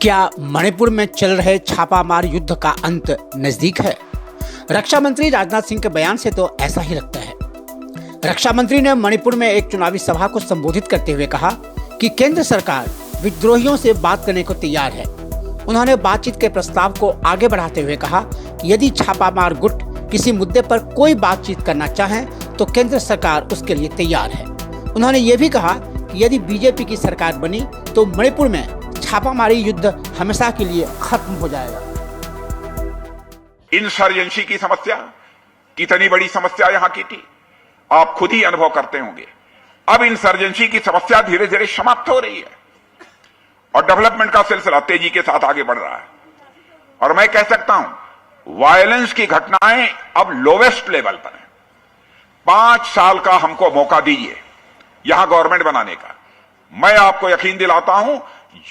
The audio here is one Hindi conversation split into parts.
क्या मणिपुर में चल रहे छापामार युद्ध का अंत नजदीक है? रक्षा मंत्री राजनाथ सिंह के बयान से तो ऐसा ही लगता है। रक्षा मंत्री ने मणिपुर में एक चुनावी सभा को संबोधित करते हुए कहा कि केंद्र सरकार विद्रोहियों से बात करने को तैयार है। उन्होंने बातचीत के प्रस्ताव को आगे बढ़ाते हुए कहा कि यदि छापामार गुट किसी मुद्दे पर कोई बातचीत करना चाहे तो केंद्र सरकार उसके लिए तैयार है। उन्होंने ये भी कहा कि यदि बीजेपी की सरकार बनी तो मणिपुर में छापामारी युद्ध हमेशा के लिए खत्म हो जाएगा। इंसर्जेंसी की समस्या कितनी बड़ी समस्या यहां की थी, आप खुद ही अनुभव करते होंगे। अब इंसर्जेंसी की समस्या धीरे धीरे समाप्त हो रही है और डेवलपमेंट का सिलसिला तेजी के साथ आगे बढ़ रहा है। और मैं कह सकता हूं वायलेंस की घटनाएं अब लोवेस्ट लेवल पर है। 5 साल का हमको मौका दीजिए यहां गवर्नमेंट बनाने का। मैं आपको यकीन दिलाता हूं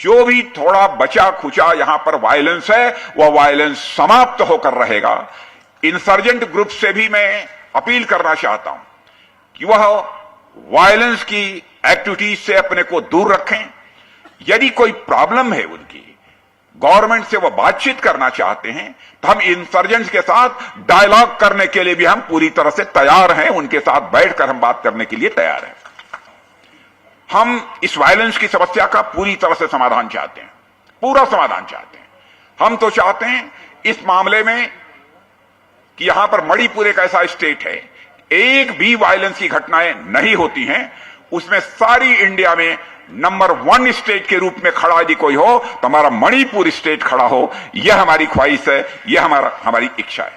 जो भी थोड़ा बचा खुचा यहां पर वायलेंस है वह वायलेंस समाप्त होकर रहेगा। इंसर्जेंट ग्रुप से भी मैं अपील करना चाहता हूं कि वह वायलेंस की एक्टिविटीज से अपने को दूर रखें। यदि कोई प्रॉब्लम है उनकी, गवर्नमेंट से वो बातचीत करना चाहते हैं तो हम इंसर्जेंट्स के साथ डायलॉग करने के लिए भी हम पूरी तरह से तैयार हैं। उनके साथ बैठकर हम बात करने के लिए तैयार हैं। हम इस वायलेंस की समस्या का पूरी तरह से समाधान चाहते हैं, पूरा समाधान चाहते हैं। हम तो चाहते हैं इस मामले में कि यहां पर मणिपुर एक ऐसा स्टेट है, एक भी वायलेंस की घटनाएं नहीं होती हैं, उसमें सारी इंडिया में नंबर 1 स्टेट के रूप में खड़ा यदि कोई हो तो हमारा मणिपुर स्टेट खड़ा हो। यह हमारी ख्वाहिश है, यह हमारी इच्छा है।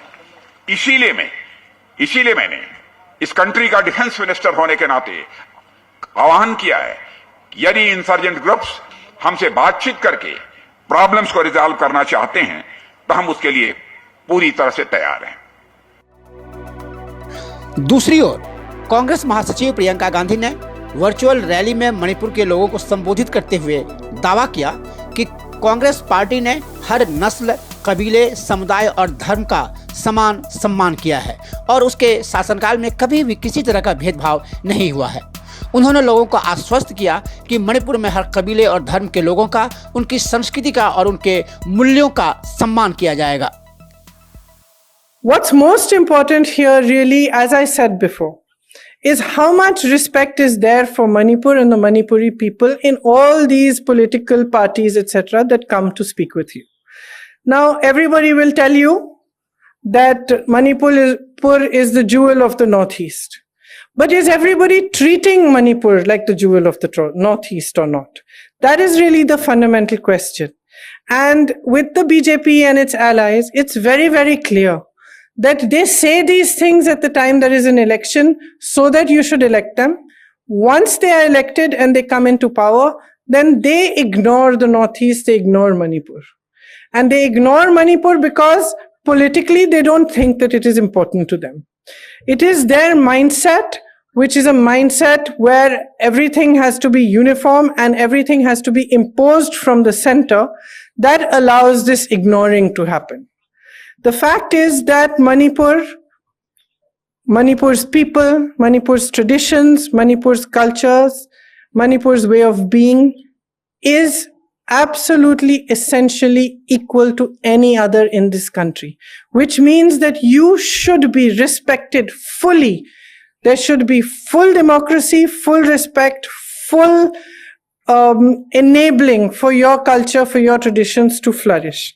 इसीलिए मैंने इस कंट्री का डिफेंस मिनिस्टर होने के नाते आह्वान किया है कि यदि इंसर्जेंट ग्रुप्स हमसे बातचीत करके प्रॉब्लम्स को रिजॉल्व करना चाहते हैं तो हम उसके लिए पूरी तरह से तैयार हैं। दूसरी ओर कांग्रेस महासचिव प्रियंका गांधी ने वर्चुअल रैली में मणिपुर के लोगों को संबोधित करते हुए दावा किया कि कांग्रेस पार्टी ने हर नस्ल, कबीले, समुदाय और धर्म का समान सम्मान किया है और उसके शासनकाल में कभी भी किसी तरह का भेदभाव नहीं हुआ है। उन्होंने लोगों को आश्वस्त किया कि मणिपुर में हर कबीले और धर्म के लोगों का, उनकी संस्कृति का और उनके मूल्यों का सम्मान किया जाएगा। What's most important here really, as I said before, is how much respect is there for Manipur and the Manipuri people in all these political parties, etc., that come to speak with you. Now, everybody will tell you that Manipur is the jewel of the Northeast. But is everybody treating Manipur like the jewel of the Northeast or not? That is really the fundamental question. And with the BJP and its allies, it's very, very clear that they say these things at the time there is an election so that you should elect them. Once they are elected and they come into power, then they ignore the Northeast, they ignore Manipur. And they ignore Manipur because politically they don't think that it is important to them. It is their mindset, which is a mindset where everything has to be uniform and everything has to be imposed from the center, that allows this ignoring to happen. The fact is that Manipur's people, Manipur's traditions, Manipur's cultures, Manipur's way of being is absolutely essentially equal to any other in this country, which means that you should be respected fully. There should be full democracy, full respect, full enabling for your culture, for your traditions to flourish.